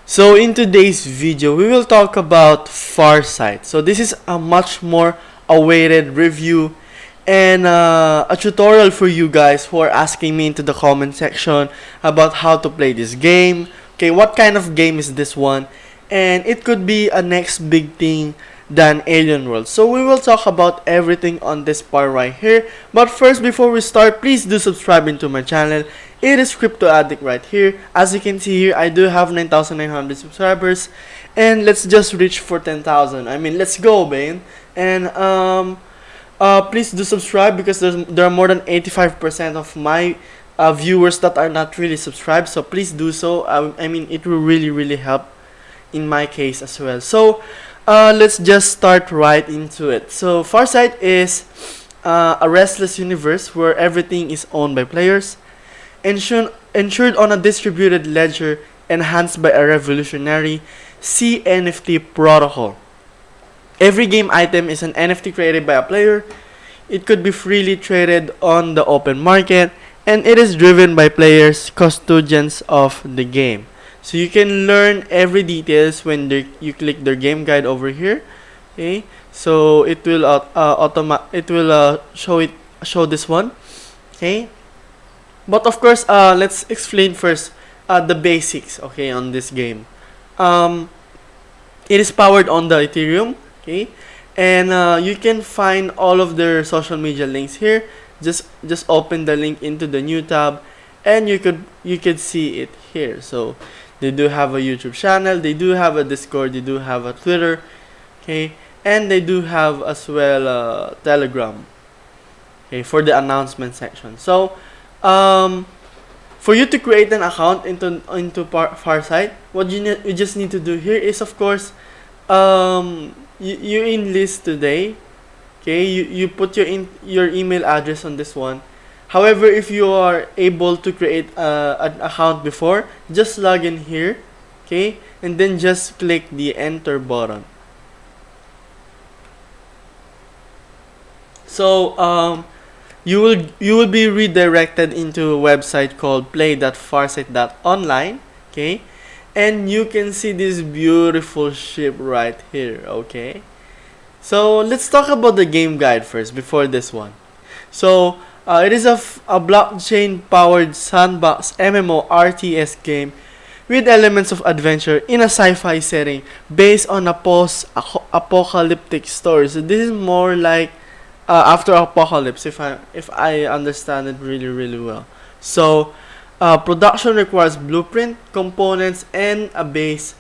So in today's video, we will talk about Farsite. So this is a much more awaited review and a tutorial for you guys who are asking me into the comment section about how to play this game. Okay, what kind of game is this one? And it could be a next big thing than Alien World. So we will talk about everything on this part right here. But first, before we start, please do subscribe into my channel. It is Crypto Addict right here. As you can see here, I do have 9,900 subscribers, and let's just reach for 10,000. I mean, let's go, man. And please do subscribe because there are more than 85% of my viewers that are not really subscribed. So please do so. I mean, it will really help in my case as well. So let's just start right into it. So Farsite is a restless universe where everything is owned by players, ensured on a distributed ledger, enhanced by a revolutionary CNFT protocol. Every game item is an NFT created by a player. It could be freely traded on the open market, and it is driven by players, custodians of the game. So you can learn every details when you click their game guide over here. Okay, so it will show this one. Okay, but of course, let's explain first the basics. Okay, on this game, it is powered on the Ethereum. Okay, and you can find all of their social media links here. Just open the link into the new tab, and you could see it here. So they do have a YouTube channel, they do have a Discord, they do have a Twitter, okay, and they do have as well Telegram, okay, for the announcement section. So for you to create an account into Farsite, what you just need to do here is, of course, you enlist today. Okay, you put your email address on this one. However, if you are able to create an account before, just log in here, okay, and then just click the enter button. So you will be redirected into a website called play.farsite.online, okay, and you can see this beautiful ship right here. Okay, so let's talk about the game guide first before this one. So it is a blockchain-powered sandbox MMO RTS game with elements of adventure in a sci-fi setting based on a post-apocalyptic story. So this is more like after apocalypse, if I understand it really well. So production requires blueprint, components, and a base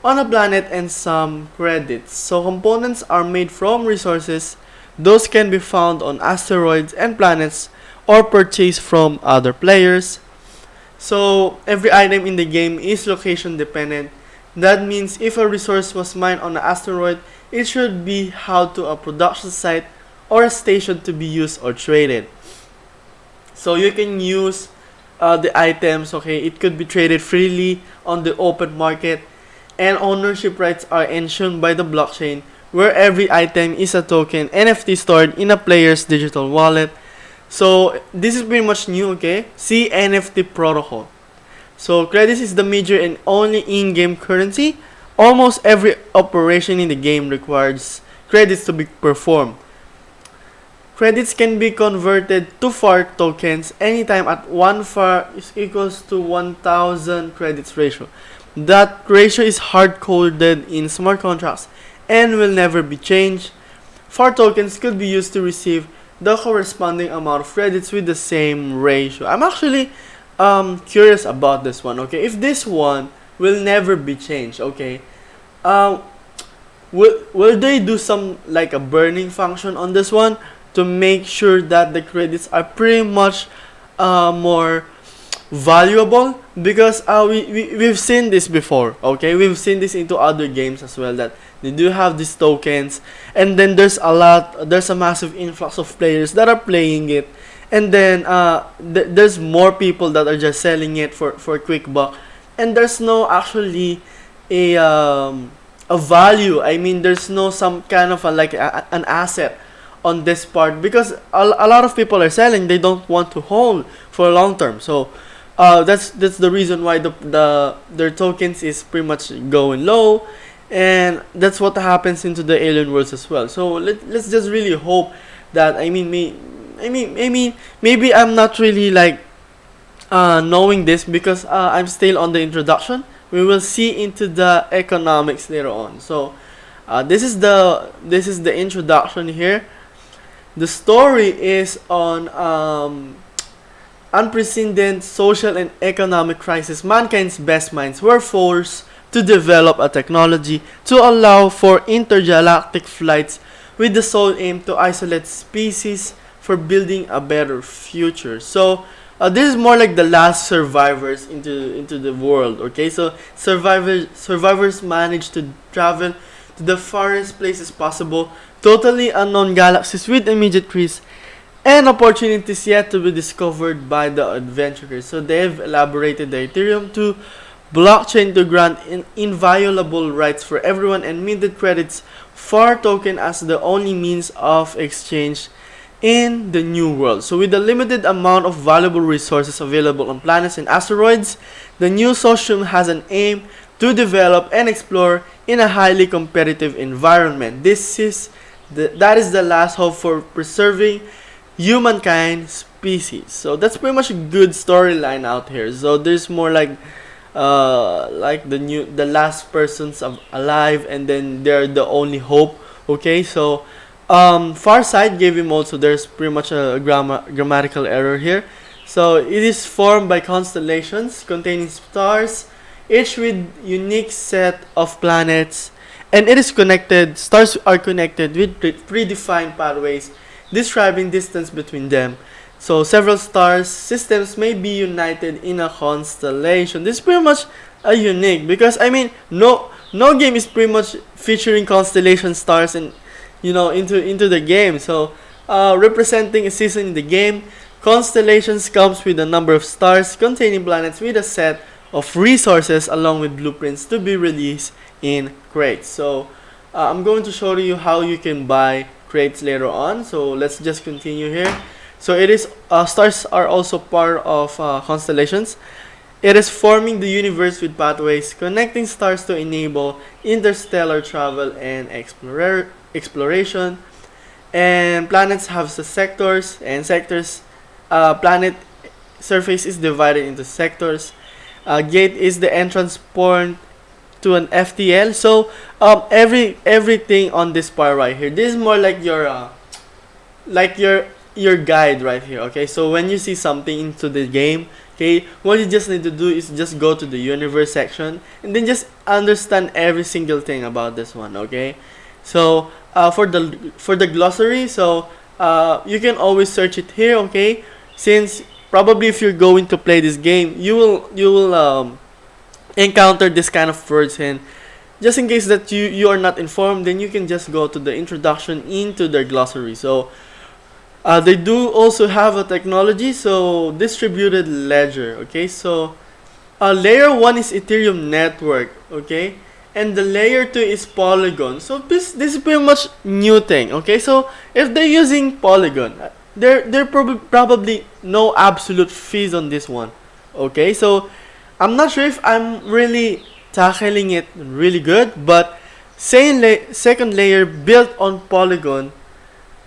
on a planet and some credits. So components are made from resources. Those can be found on asteroids and planets or purchased from other players. So every item in the game is location dependent. That means if a resource was mined on an asteroid, it should be hauled to a production site or a station to be used or traded. So you can use the items, okay, it could be traded freely on the open market, and ownership rights are ensured by the blockchain, where every item is a token NFT stored in a player's digital wallet. So this is pretty much new, okay? See NFT protocol. So credits is the major and only in-game currency. Almost every operation in the game requires credits to be performed. Credits can be converted to FAR tokens anytime at 1 FAR is equals to 1000 credits ratio. That ratio is hard-coded in smart contracts and will never be changed. FAR tokens could be used to receive the corresponding amount of credits with the same ratio. I'm actually curious about this one, okay? If this one will never be changed, okay? Will they do some like a burning function on this one to make sure that the credits are pretty much more valuable? Because we've seen this before, okay? We've seen this into other games as well, that they do have these tokens, and then there's a massive influx of players that are playing it, and then there's more people that are just selling it for quick buck, and there's no actually a value. I mean, there's no some kind of an asset on this part, because a lot of people are selling. They don't want to hold for long term. So that's the reason why their tokens is pretty much going low, and that's what happens into the alien worlds as well. So let's just really hope that maybe I'm not really like knowing this because I'm still on the introduction. We will see into the economics later on. So this is the introduction here. The story is on unprecedented social and economic crisis. Mankind's best minds were forced to develop a technology to allow for intergalactic flights with the sole aim to isolate species for building a better future. So this is more like the last survivors into the world. Okay, so survivors managed to travel to the farthest places possible, totally unknown galaxies with immediate risks and opportunities yet to be discovered by the adventurers. So they've elaborated the Ethereum 2 blockchain to grant inviolable rights for everyone and minted credits for token as the only means of exchange in the new world. So with a limited amount of valuable resources available on planets and asteroids, the new socium has an aim to develop and explore in a highly competitive environment. That is the last hope for preserving humankind species. So that's pretty much a good storyline out here. So there's more like the last persons alive, and then they're the only hope. Okay, so Farsite gave him also, there's pretty much a grammatical error here. So it is formed by constellations containing stars, each with unique set of planets, and it is connected. Stars are connected with predefined pathways describing distance between them. So several stars systems may be united in a constellation. This is pretty much a unique, because no game is pretty much featuring constellation stars and into the game. So representing a season in the game, constellations comes with a number of stars containing planets with a set of resources along with blueprints to be released in crates. So I'm going to show you how you can buy crates later on. So let's just continue here. So it is stars are also part of constellations. It is forming the universe with pathways connecting stars to enable interstellar travel and exploration. And planets have sectors, and sectors planet surface is divided into sectors. Gate is the entrance point to an FTL. So everything on this part right here, this is more like your guide right here. Okay, so when you see something into the game, okay, what you just need to do is just go to the universe section and then just understand every single thing about this one. Okay, so for the glossary, so you can always search it here. Okay, since probably if you're going to play this game, you will encounter this kind of words, and just in case that you are not informed, then you can just go to the introduction into their glossary. So they do also have a technology, so distributed ledger. Okay, so layer 1 is Ethereum network. Okay, and the layer 2 is Polygon. So this is pretty much new thing. Okay, so if they're using Polygon, there probably no absolute fees on this one. Okay, so I'm not sure if I'm really tackling it really good, but second layer built on Polygon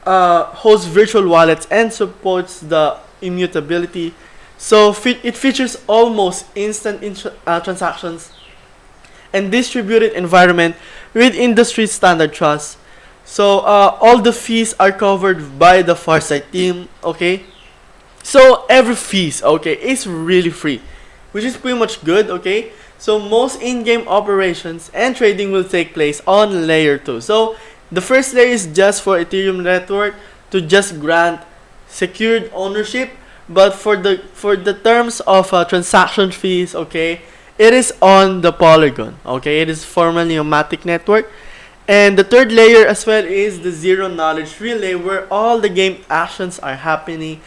hosts virtual wallets and supports the immutability. So it features almost instant transactions and distributed environment with industry standard trust. So all the fees are covered by the Farsite team. Okay, so every fees, okay, is really free, which is pretty much good. Okay, so most in-game operations and trading will take place on layer 2. So the first layer is just for Ethereum network to just grant secured ownership, but for the terms of transaction fees, okay, it is on the Polygon. Okay, it is formerly a Matic network. And the third layer as well is the zero knowledge relay, where all the game actions are happening.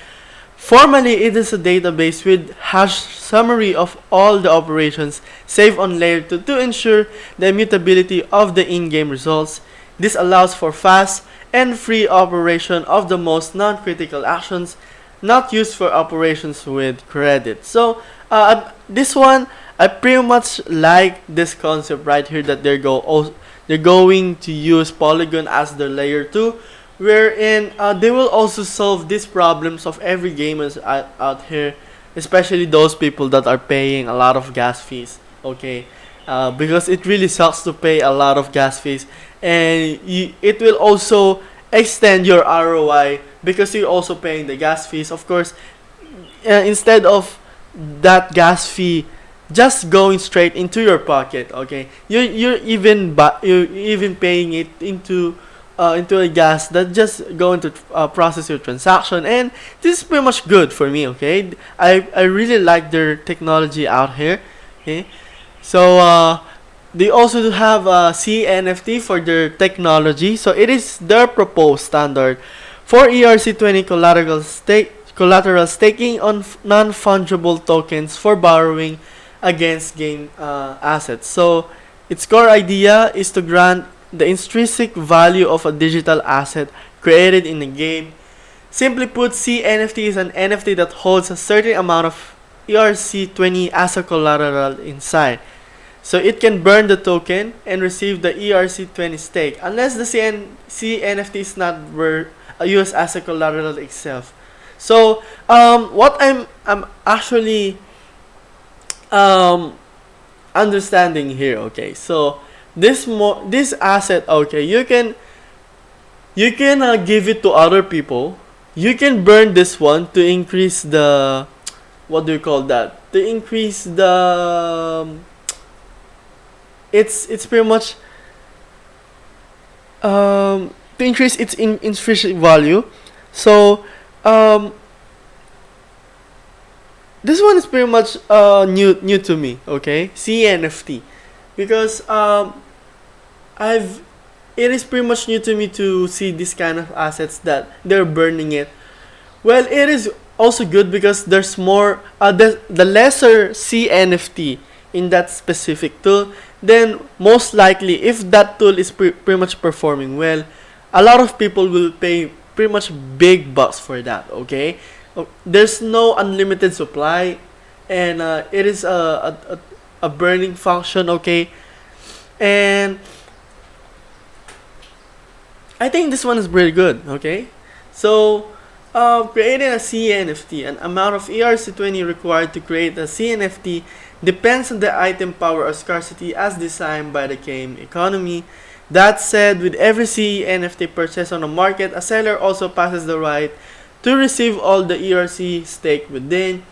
Formally, it is a database with hash summary of all the operations saved on layer 2 to ensure the immutability of the in-game results. This allows for fast and free operation of the most non-critical actions not used for operations with credit. So This one, I pretty much like this concept right here that they're going to use Polygon as their layer 2, wherein they will also solve these problems of every gamers out here, especially those people that are paying a lot of gas fees. Okay, because it really sucks to pay a lot of gas fees, and it will also extend your ROI because you're also paying the gas fees. Of course, instead of that gas fee just going straight into your pocket, okay, you're even paying it into a gas that just going to process your transaction, and this is pretty much good for me. Okay, I really like their technology out here. Okay, so they also do have CNFT for their technology. So it is their proposed standard for ERC20 collateral staking on non-fungible tokens for borrowing against game assets. So its core idea is to grant the intrinsic value of a digital asset created in a game. Simply put, CNFT is an NFT that holds a certain amount of ERC20 as a collateral inside. So it can burn the token and receive the ERC20 stake unless the CNFT is not used as a collateral itself. So what I'm actually understanding here, okay, so this asset, okay, you can give it to other people. You can burn this one to increase the, what do you call that, to increase the it's pretty much to increase its intrinsic value. So this one is pretty much new to me, okay, CNFT, because it is pretty much new to me to see this kind of assets that they're burning it. Well, it is also good because there's more the lesser CNFT in that specific tool, then most likely if that tool is pretty much performing well, a lot of people will pay pretty much big bucks for that. Okay, there's no unlimited supply, and it is a burning function. Okay, and I think this one is pretty good. Okay, so creating a CNFT, an amount of ERC20 required to create a CNFT depends on the item power or scarcity as designed by the game economy. That said, with every CNFT purchased on the market, a seller also passes the right to receive all the ERC stake within.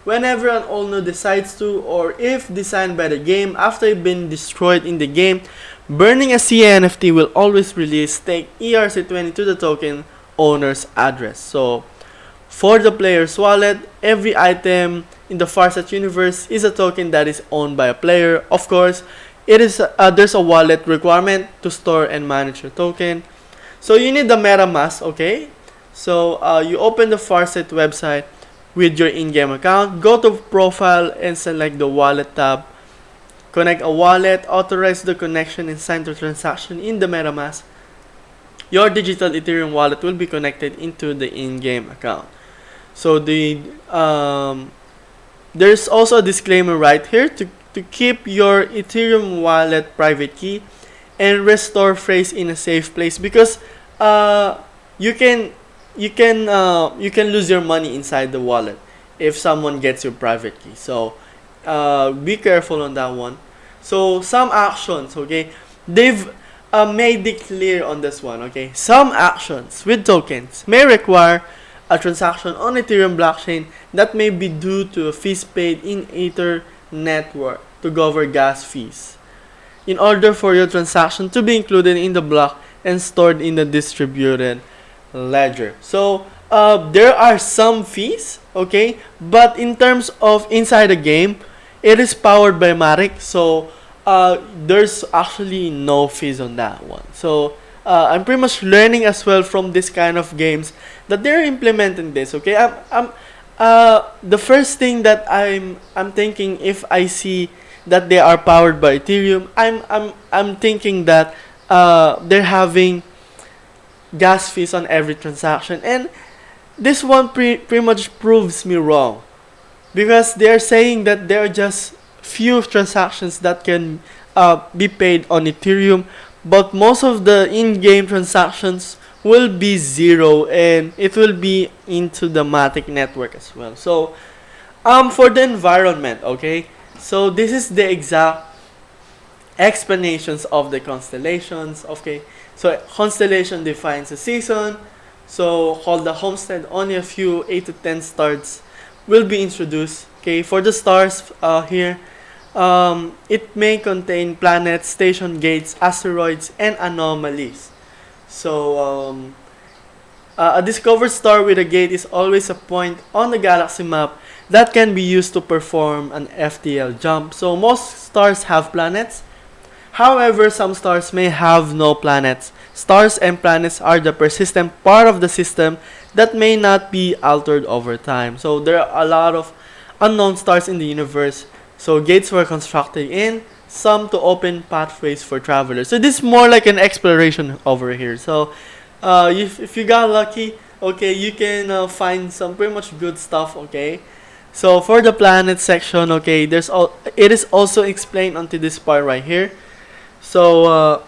Whenever an owner decides to, or if designed by the game after it been destroyed in the game, burning a CNFT will always release stake ERC20 to the token owner's address. So, for the player's wallet, every item in the Farsite universe is a token that is owned by a player. Of course, there's a wallet requirement to store and manage your token. So you need the MetaMask, okay? So you open the Farsite website with your in-game account, go to profile and select the wallet tab. Connect a wallet, authorize the connection and sign the transaction in the MetaMask. Your digital Ethereum wallet will be connected into the in-game account. So there's also a disclaimer right here to keep your Ethereum wallet private key and restore phrase in a safe place, because you can lose your money inside the wallet if someone gets your private key. So be careful on that one. So some actions, okay, they've made it clear on this one, okay. Some actions with tokens may require a transaction on Ethereum blockchain that may be due to a fees paid in Ether network to cover gas fees, in order for your transaction to be included in the block and stored in the distributed ledger. So there are some fees, okay, but in terms of inside the game, it is powered by Matic, so there's actually no fees on that one. So I'm pretty much learning as well from this kind of games that they're implementing this. Okay, the first thing that I'm thinking, if I see that they are powered by Ethereum, I'm thinking that they're having gas fees on every transaction, and this one pretty much proves me wrong. because they're saying that there are just few transactions that can be paid on Ethereum, but most of the in-game transactions will be zero, and it will be into the Matic network as well. So for the environment, okay, so this is the exact explanations of the constellations. Okay, so constellation defines a season. So called the homestead, only a few 8 to 10 stars will be introduced. Okay, for the stars here, it may contain planets, station gates, asteroids, and anomalies. So a discovered star with a gate is always a point on the galaxy map that can be used to perform an FTL jump. So most stars have planets. However, some stars may have no planets. Stars and planets are the persistent part of the system that may not be altered over time. So there are a lot of unknown stars in the universe. So gates were constructed in some to open pathways for travelers. So this is more like an exploration over here. So if you got lucky, okay, you can find some pretty much good stuff. Okay, so for the planet section, okay, it is also explained onto this part right here. So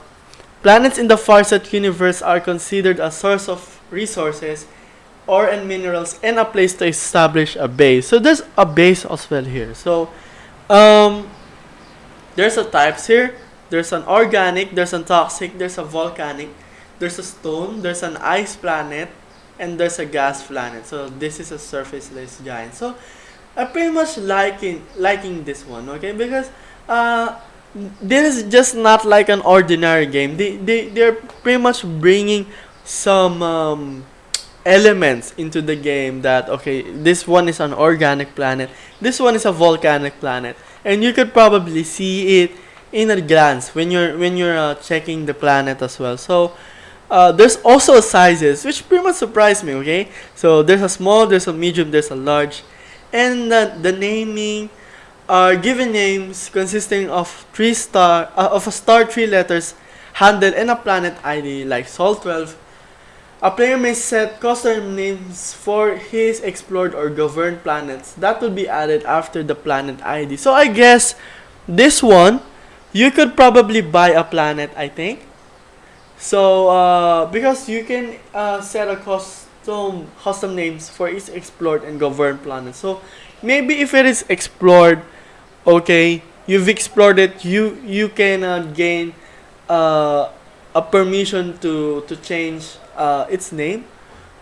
planets in the Farsite universe are considered a source of resources, ore and minerals, and a place to establish a base. So there's a base as well here. So there's a types here. There's an organic, there's a toxic, there's a volcanic, there's a stone, there's an ice planet, and there's a gas planet. So this is a surfaceless giant. So I pretty much liking this one, okay, because this is just not like an ordinary game. They're pretty much bringing some elements into the game that, okay, this one is an organic planet, this one is a volcanic planet, and you could probably see it in a glance when you're checking the planet as well. So there's also sizes, which pretty much surprised me. Okay, so there's a small, there's a medium, there's a large, and the naming are given names consisting of a star, 3 letters, handle, and a planet ID like Sol 12. A player may set custom names for his explored or governed planets that will be added after the planet ID. So I guess this one, you could probably buy a planet, I think. So because you can set a custom names for each explored and governed planet. So maybe if it is explored, okay, you've explored it, you can gain a permission to change its name,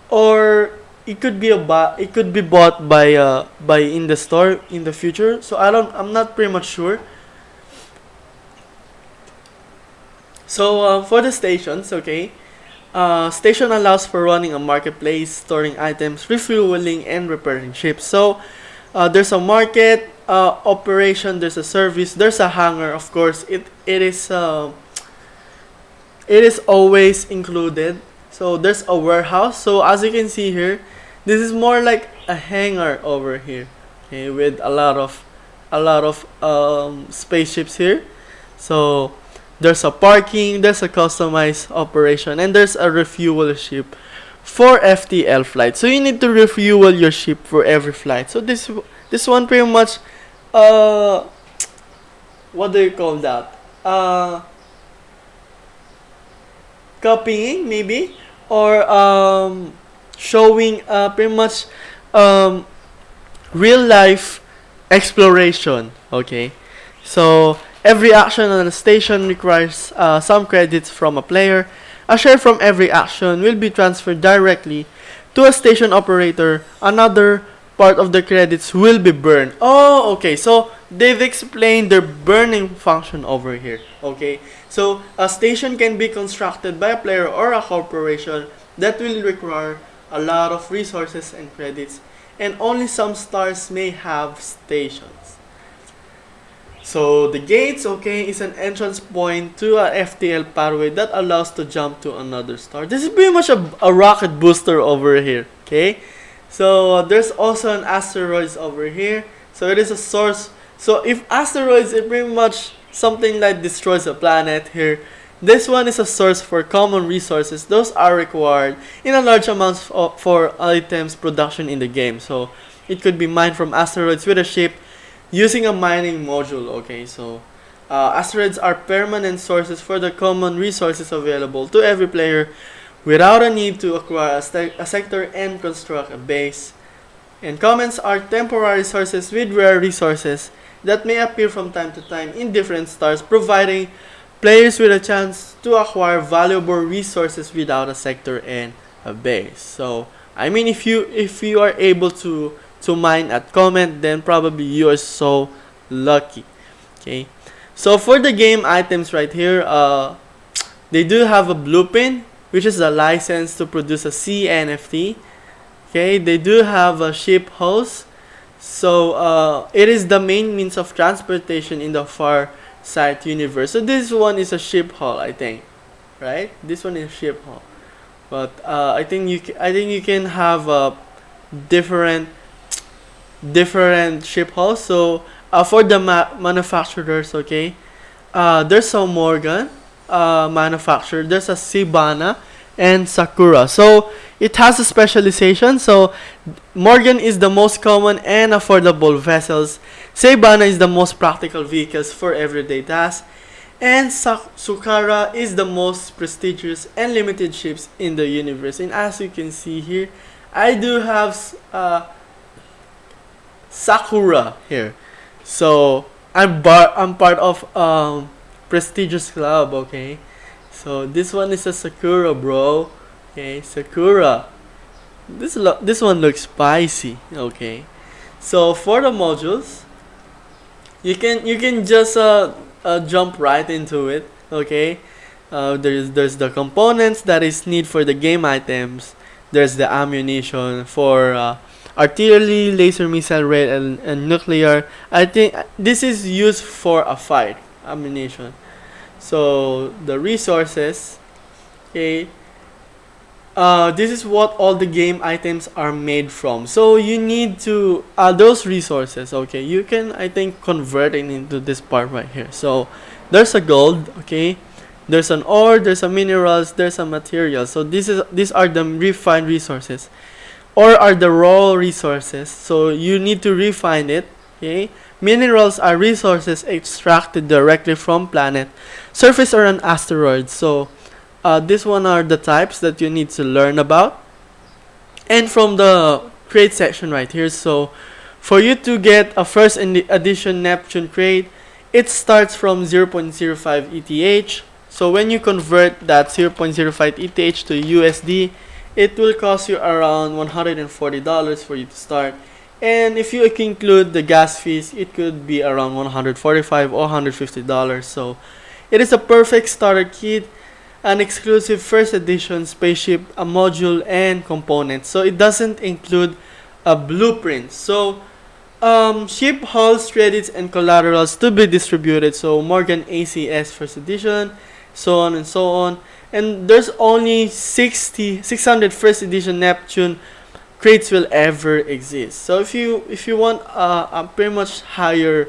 or it could be bought by in the store in the future. So I'm not pretty much sure. So for the stations, okay, station allows for running a marketplace, storing items, refueling, and repairing ships. So there's a market operation, there's a service, there's a hangar. Of course, it is always included. So there's a warehouse. So as you can see here, this is more like a hangar over here, okay, with a lot of spaceships here. So there's a parking, there's a customized operation, and there's a refuel ship for FTL flight. So you need to refuel your ship for every flight. So this one pretty much what do you call that? Copying maybe, or showing pretty much real life exploration. Okay, so every action on a station requires some credits from a player. A share from every action will be transferred directly to a station operator. Another part of the credits will be burned. Oh, okay. So they've explained their burning function over here. Okay. So a station can be constructed by a player or a corporation that will require a lot of resources and credits, and only some stars may have stations. So the gates, okay, is an entrance point to a FTL pathway that allows to jump to another star. This is pretty much a rocket booster over here, okay? So there's also an asteroids over here. So it is a source. So if asteroids is pretty much something like destroys a planet here, this one is a source for common resources. Those are required in a large amounts for items production in the game. So it could be mined from asteroids with a ship using a mining module. Okay, so asteroids are permanent sources for the common resources available to every player without a need to acquire a sector and construct a base. And comets are temporary sources with rare resources that may appear from time to time in different stars, providing players with a chance to acquire valuable resources without a sector and a base. So I mean, if you are able to mine at comet, then probably you are so lucky. Okay, so for the game items right here, they do have a blueprint, which is a license to produce a sea NFT. Okay, they do have a ship host, so it is the main means of transportation in the Farsite universe. So this one is a ship hull, I think, right? This one is ship hull, but I think you can have different ship hulls. So for the manufacturers, okay, there's a Morgan manufacturer, there's a Sibana and Sakura. So it has a specialization. So Morgan is the most common and affordable vessels. Seibana is the most practical vehicles for everyday tasks. And Sakura is the most prestigious and limited ships in the universe. And as you can see here, I do have Sakura here. So I'm part of prestigious club. Okay, so this one is a Sakura, bro. Okay, Sakura. This one looks spicy. Okay, so for the modules, you can just jump right into it. Okay, there's the components that is need for the game items. There's the ammunition for artillery, laser missile rate, and nuclear. I think this is used for a fight ammunition. So the resources, okay, this is what all the game items are made from. So you need to those resources, okay, you can, I think, convert it into this part right here. So there's a gold, okay, there's an ore, there's a minerals, there's a material. So these are the refined resources, or are the raw resources. So you need to refine it. Okay, minerals are resources extracted directly from planet, surface, or an asteroid. So this one are the types that you need to learn about. And from the crate section right here, so for you to get a first edition Neptune crate, it starts from 0.05 ETH. So when you convert that 0.05 ETH to USD, it will cost you around $140 for you to start. And if you include the gas fees, it could be around $145 or $150. So it is a perfect starter kit, an exclusive first edition spaceship, a module, and components. So it doesn't include a blueprint. So ship hulls, credits, and collaterals to be distributed. So Morgan ACS first edition, so on and so on. And there's only 600 first edition Neptune crates will ever exist. So if you want a pretty much higher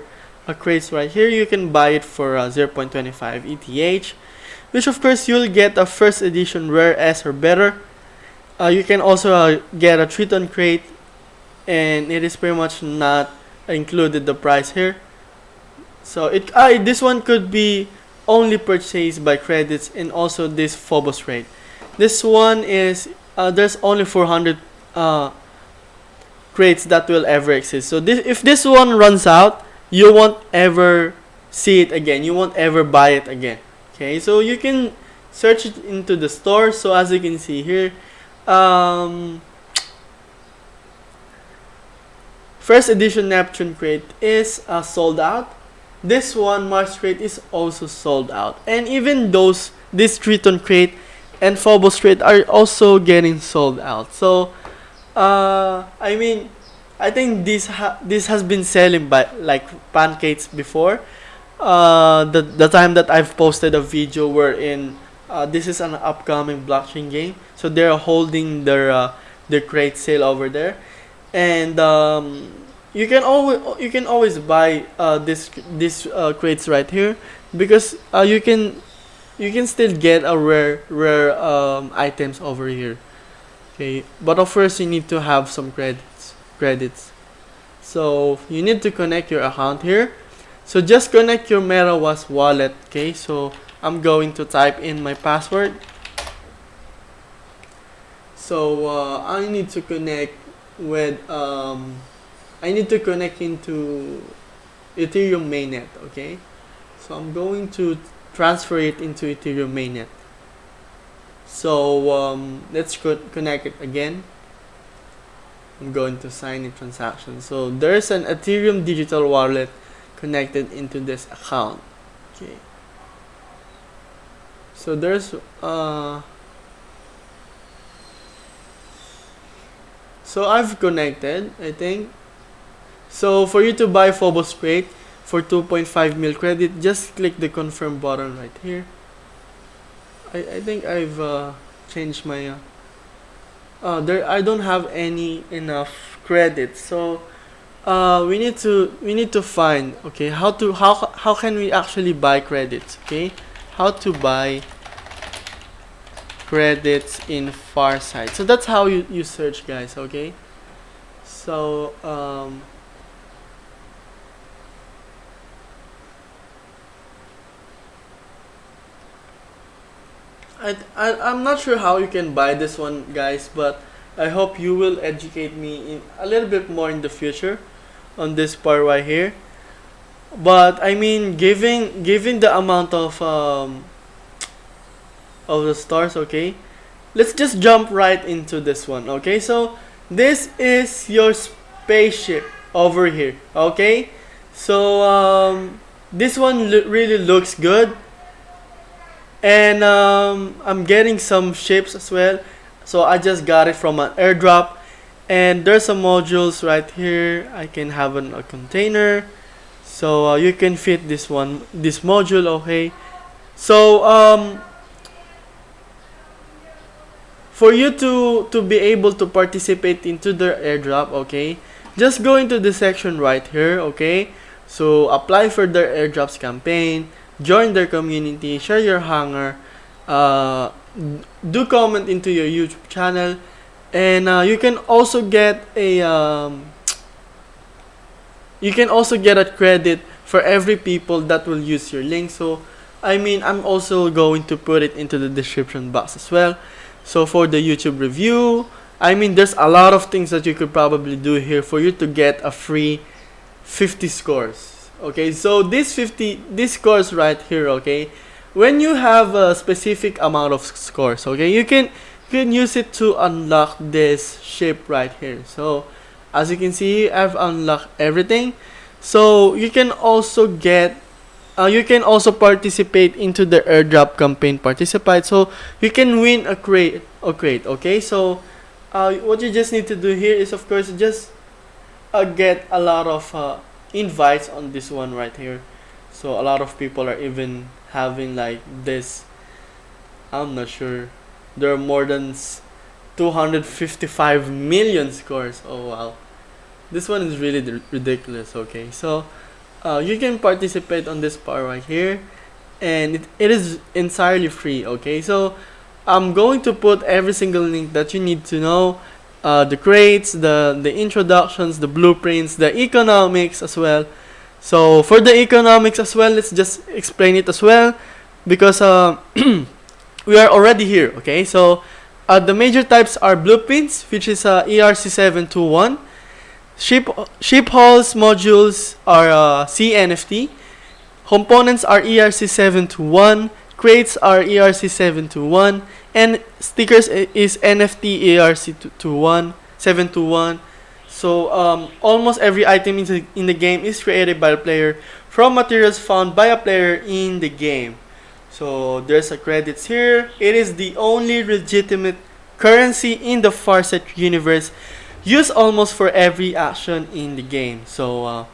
crates right here, you can buy it for 0.25 ETH, which of course you'll get a first edition rare S or better. You can also get a Triton crate, and it is pretty much not included the price here. So this one could be only purchased by credits, and also this Phobos rate. This one is there's only 400 crates that will ever exist. So if this one runs out, you won't ever see it again. You won't ever buy it again. Okay, so you can search it into the store. So as you can see here, first edition Neptune crate is sold out. This one, Mars crate, is also sold out. And even this Triton crate and Phobos crate are also getting sold out. So I mean, I think this has been selling by like pancakes before. The time that I've posted a video wherein this is an upcoming blockchain game, so they're holding their crate sale over there, and you can always buy this crates right here, because you can still get a rare items over here. Okay, but of course you need to have some credits. So you need to connect your account here. So just connect your MetaWask wallet. Okay, so I'm going to type in my password. So I need to connect with I need to connect into Ethereum mainnet. Okay, so I'm going to transfer it into Ethereum mainnet. So let's connect it again. I'm going to sign in transaction. So there's an Ethereum digital wallet connected into this account. Okay. So there's so I've connected, I think. So for you to buy Phobos Crate for 2.5 mil credit, just click the confirm button right here. I think I've changed my there I don't have any enough credit. So we need to find, okay, how can we actually buy credits. Okay, how to buy credits in Farsite. So that's how you search, guys. Okay, so I'm not sure how you can buy this one, guys, but I hope you will educate me in a little bit more in the future on this part right here. But I mean, giving the amount of the stars, okay, let's just jump right into this one. Okay, so this is your spaceship over here. Okay, so this one really looks good. And I'm getting some ships as well, so I just got it from an airdrop. And there's some modules right here. I can have a container, so you can fit this module. Okay, so for you to be able to participate into the airdrop, okay, just go into the section right here. Okay, so apply for their airdrops campaign, join their community, share your hangar, do comment into your YouTube channel, and you can also get a credit for every people that will use your link. So I mean, I'm also going to put it into the description box as well. So for the YouTube review, I mean, there's a lot of things that you could probably do here for you to get a free 50 scores. Okay, so this scores right here, okay, when you have a specific amount of scores, okay, you can use it to unlock this ship right here. So as you can see, I've unlocked everything. So you can also participate into the airdrop campaign participate, so you can win a crate. Okay, so what you just need to do here is, of course, just get a lot of invites on this one right here. So a lot of people are even having like this. I'm not sure, there are more than 255 million scores. Oh wow, this one is really ridiculous. Okay, so you can participate on this part right here, and it is entirely free. Okay, so I'm going to put every single link that you need to know, the crates, the introductions, the blueprints, the economics as well. So for the economics as well, let's just explain it as well, because we are already here. Okay, so the major types are blueprints, which is ERC721. Ship hulls modules are CNFT. Components are ERC721. Crates are ERC721. And stickers is NFT ERC721. So almost every item in the game is created by a player from materials found by a player in the game. So there's a credits here. It is the only legitimate currency in the Farsite universe, used almost for every action in the game. So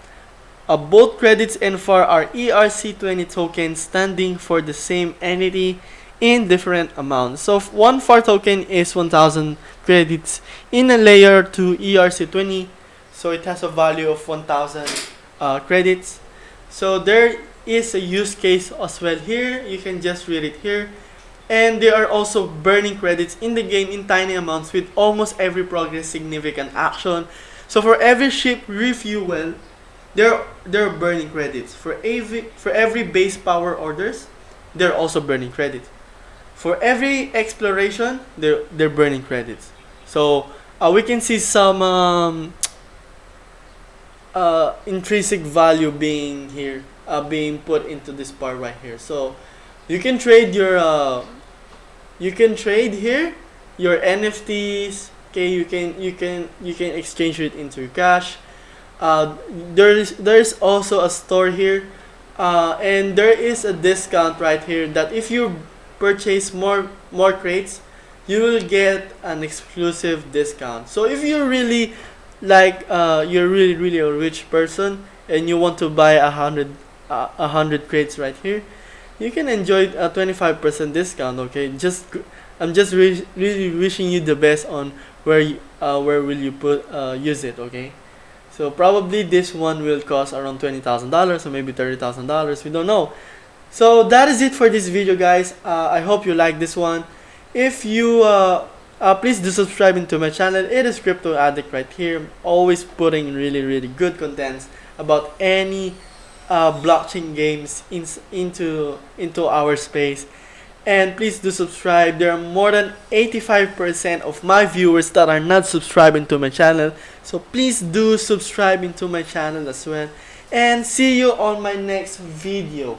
both credits and FAR are ERC20 tokens, standing for the same entity in different amounts. So one FAR token is 1000 credits in a layer 2 ERC20, so it has a value of 1000 credits. So there is a use case as well here. You can just read it here. And they are also burning credits in the game in tiny amounts with almost every progress significant action. So for every ship refuel, they're burning credits. For every base power orders, they're also burning credits. For every exploration, they're burning credits. So we can see some intrinsic value being here, being put into this part right here. So you can trade here your NFTs. Okay, you can exchange it into your cash. There's also a store here, and there is a discount right here that if you purchase more crates, you will get an exclusive discount. So if you're really you're really a rich person and you want to buy 100 crates right here, you can enjoy a 25% discount. Okay, I'm just really wishing you the best on where will you use it. Okay, so probably this one will cost around $20,000 or maybe $30,000. We don't know. So that is it for this video, guys. I hope you like this one. If you please do subscribe into my channel. It is Crypto Addict right here. I'm always putting really good contents about any blockchain games into our space. And please do subscribe. There are more than 85% of my viewers that are not subscribing to my channel. So please do subscribe into my channel as well. And see you on my next video.